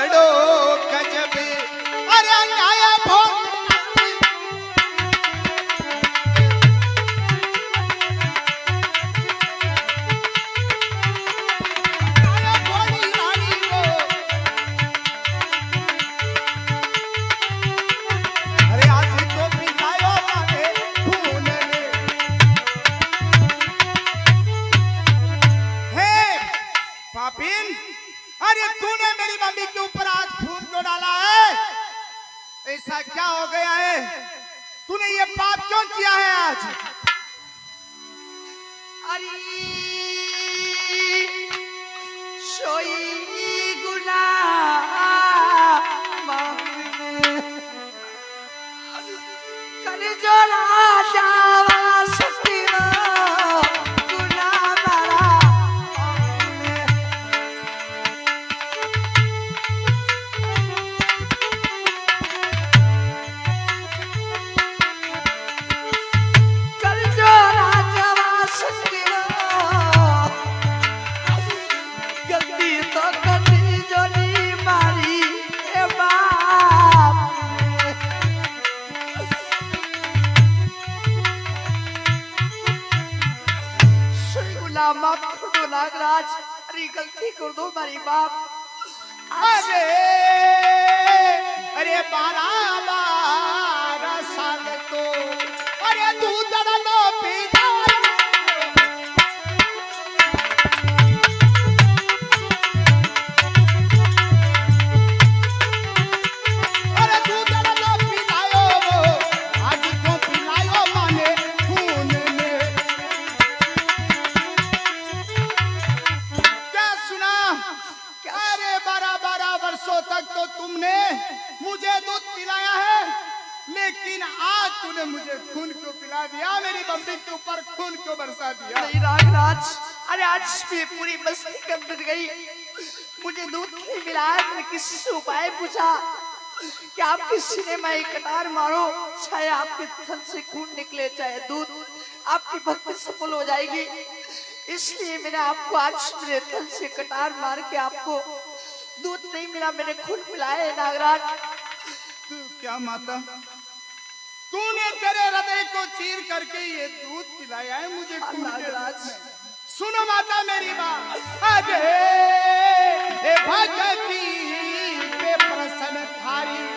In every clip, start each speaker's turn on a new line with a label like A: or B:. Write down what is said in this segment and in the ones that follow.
A: बड़ो गजब अरे आया भोग अरे तूने मेरी मम्मी के ऊपर आज खून क्यों डाला है? ऐसा क्या हो गया है? तूने ये पाप क्यों किया है आज?
B: अरे सोई गुनाह कर जो राजा माफ कर दो नागराज, अरे गलती कर दो मेरी बाप।
A: अरे अरे 12 साल तो अरे दूध लो पीता अरे दूध लो पिलायो आज क्यों पिलायो माने खून में अरे 12 वर्षों तक तो तुमने मुझे दूध पिलाया है, लेकिन आज तूने मुझे खून क्यों पिला दिया? मेरी मम्मी के ऊपर खून क्यों बरसा दिया?
B: नहीं नागराज, अरे आज भी पूरी बस्ती कब गई, मुझे दूध नहीं मिला। मैंने किसी से उपाय पूछा कि आप किसी ने मैं कटार मारो, चाहे आपके थन से खून निकले चाहे दूध, आपकी भक्ति सफल हो जाएगी। इसलिए मैंने आपको आज मेरे थन से कटार मार के आपको दूध नहीं मिला, मैंने खून पिलाया है नागराज।
A: तू क्या माता, तूने तेरे हृदय को चीर करके ये दूध पिलाया है मुझे
B: नागराज।
A: सुनो माता मेरी बात, अरे भगती पे प्रसन्न थारी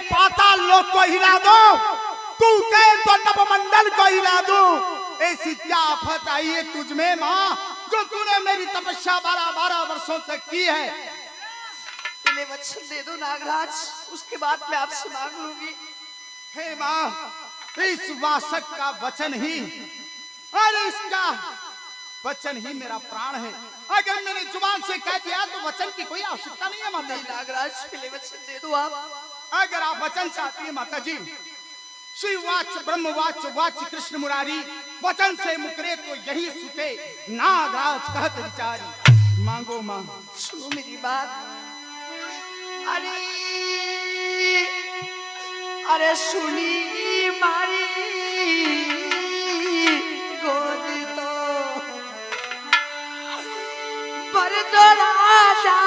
A: पाताल लोक को हिला दो, तू कहे तो नवमंडल को हिला दो। ऐसी क्या आफत आई है तुझ में माँ, जो तूने मेरी तपस्या 12 वर्षों तक की है?
B: पहले वचन दे दो नागराज, उसके बाद मैं आपसे मांग लूंगी।
A: हे माँ, इस वासक का वचन ही और इसका वचन ही मेरा प्राण है। अगर मैंने जुबान से कह दिया तो वचन की कोई आवश्यकता नहीं है माता।
B: नागराज पहले वचन दे दो आप।
A: अगर आप वचन चाहती है माता जी, शिववाच ब्रह्मवाच वाच कृष्ण मुरारी, वचन से मुकरे तो यही सुते, नागराज कहत विचारी। मांगो मां।
B: सुनो मेरी बात, अरे अरे सुनी मारी गोद तो पर तो राजा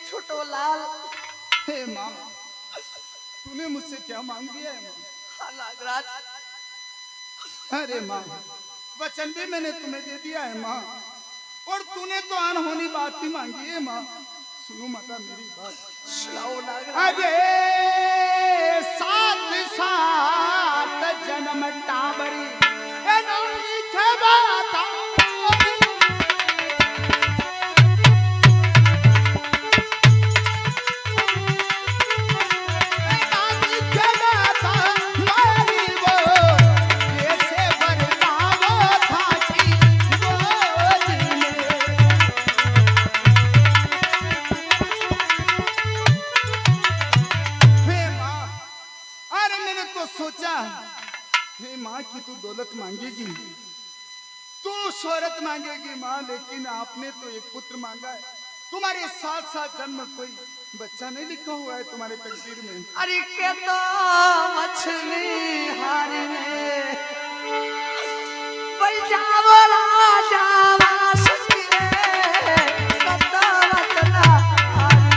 B: छोटो लाल।
A: हे माँ, तूने मुझसे क्या मांग लिया है माँ?
B: हाँ नागराज।
A: अरे माँ, वचन भी मैंने तुम्हें दे दिया है माँ, और तूने तो अनहोनी बात भी मांगी है माँ। सुनो माता मेरी बात।
B: सुनाओ नागराज।
A: अरे साथ साथ जन्म टावरी ए नानी के बाता सोचा हे माँ की तू दौलत मांगेगी, तू शोहरत मांगेगी माँ, लेकिन आपने तो एक पुत्र मांगा है। तुम्हारे साथ साथ जन्म कोई बच्चा नहीं लिखा हुआ है तुम्हारे तकदीर में।
B: अरे के तो मछली हारी में बजावो राजा वासुकी रे कतो वतना हारी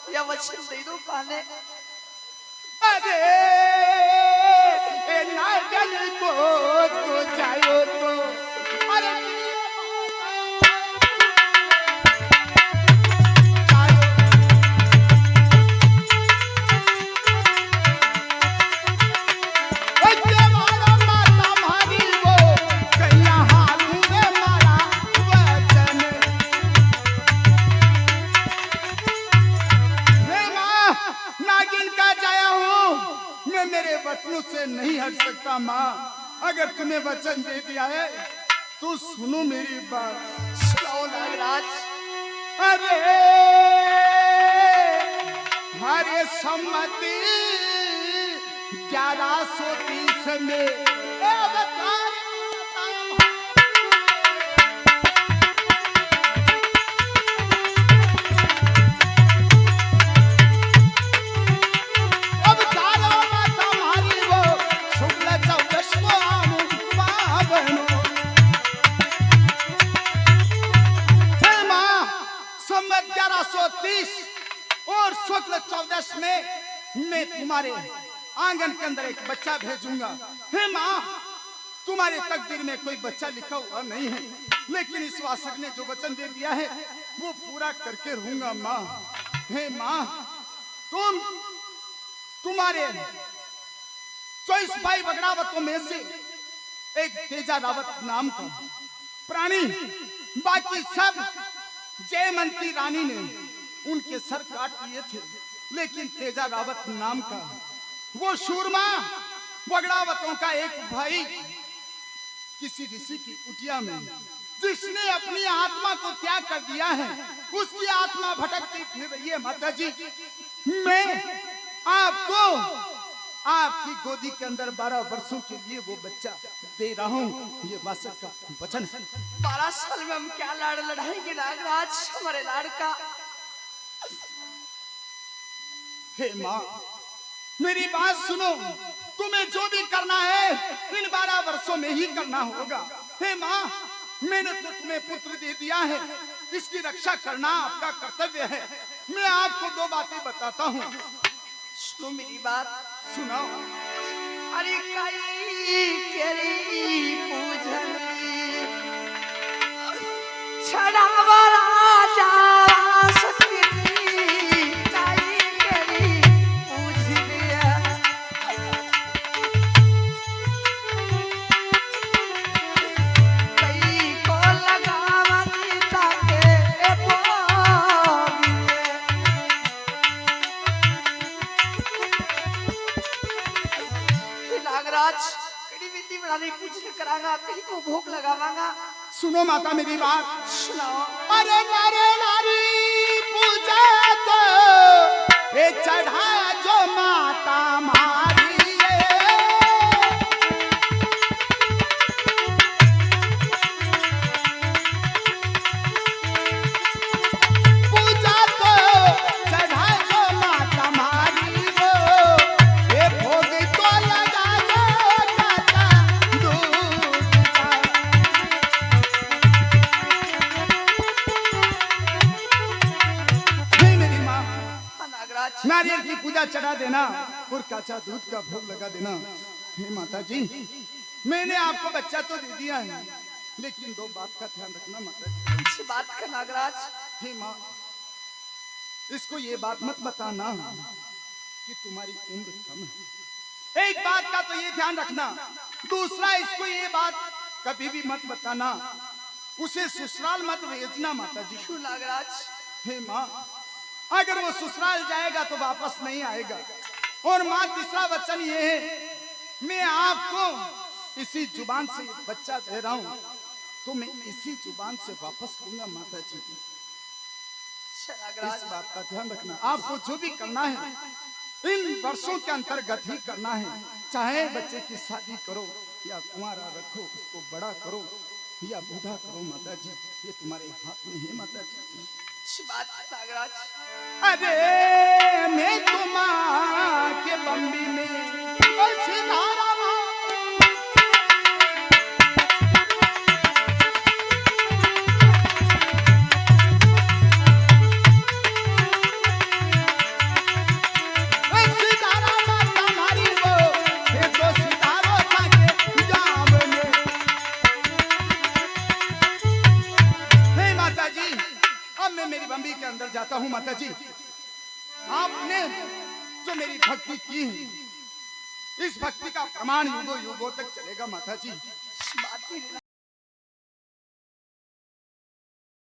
B: या वचन दे दो पाने।
A: अरे नागन को तो जायो तो अरे वचनों से नहीं हट सकता माँ। अगर तुम्हें वचन दे दिया है तो सुनो मेरी बात।
B: सुनाओ नागराज।
A: अरे हरे सम्मति 1130 में और शुक्ल 14 में मैं तुम्हारे आंगन के अंदर एक बच्चा भेजूंगा। हे माँ, तुम्हारे तकदीर में कोई बच्चा लिखा हुआ नहीं है, लेकिन इस वासक ने जो वचन दे दिया है वो पूरा करके रहूंगा माँ। हे माँ, तुम्हारे 24 भाई बगड़ावतों में से एक तेजा रावत नाम का प्राणी, बाकी सब जयमंती रानी ने उनके सर काट लिए थे, लेकिन तेजा रावत नाम का वो शूरमा बगड़ावतों का एक भाई किसी ऋषि की कुटिया में, जिसने अपनी आत्मा को त्याग कर दिया है, उसकी आत्मा भटकती फिर रही है। माता जी, मैं आपको आपकी गोदी के अंदर 12 वर्षों के लिए वो बच्चा दे रहा हूँ, ये वासक का वचन है।
B: 12 साल में हम क्या लाड़ लड़ाएंगे नागराज, हमारे लाड़ का।
A: हे माँ, मेरी बात सुनो, तुम्हें जो भी करना है इन 12 वर्षों में ही करना होगा। हे माँ, मैंने तो तुम्हें पुत्र दे दिया है, इसकी रक्षा करना आपका कर्तव्य है। मैं आपको 2 बातें बताता हूँ,
B: सुनो मेरी बात।
A: सुनाओ।
B: अरे कई तेरी पूजन छड़ावा राजा वासुकी कई तेरी पूज लिया। कई को लगावा गीता के बोलिए। नागराज कड़ी विधि बनाने पूजन करांगा, कहीं को भोग लगावांगा।
A: सुनो माता मेरी बात।
B: सुनाओ।
A: अरे नारे नारी पूजा तो ये चढ़ा जो माता मारी है, पूजा तो चढ़ा जो माता मारी वो, ये भोग तो लगा
B: नागराज।
A: नारियल की पूजा चढ़ा देना और काचा दूध का भोग लगा देना। हे माता जी, मैंने आपको बच्चा तो दे दिया है, लेकिन दो बात का ध्यान रखना माता जी।
B: इस बात का नागराज?
A: हे माँ, इसको ये बात मत बताना कि तुम्हारी उम्र कम है। एक बात का तो ये ध्यान रखना। दूसरा, इसको ये बात कभी भी मत बताना, उसे ससुराल मत भेजना माता जी।
B: क्यों नागराज?
A: हे माँ, अगर वो ससुराल जाएगा तो वापस नहीं आएगा। और माँ, तीसरा वचन ये है, मैं आपको इसी जुबान से बच्चा दे रहा हूँ, तो मैं इसी जुबान से वापस लूंगा माता जी। इस बात का ध्यान रखना। आपको जो भी करना है इन वर्षों के अंतर्गत ही करना है। चाहे बच्चे की शादी करो या कुंवारा रखो, उसको बड़ा करो या बूढ़ा करो माता जी, ये तुम्हारे हाथ में है माता जी।
B: बात नागराज।
A: अरे मैं तो माँ के बम्बी में सितारा मेरी बम्बी के अंदर जाता हूँ माता जी। आपने जो मेरी भक्ति की है, इस भक्ति का प्रमाण युगों युगों तक चलेगा माता जी।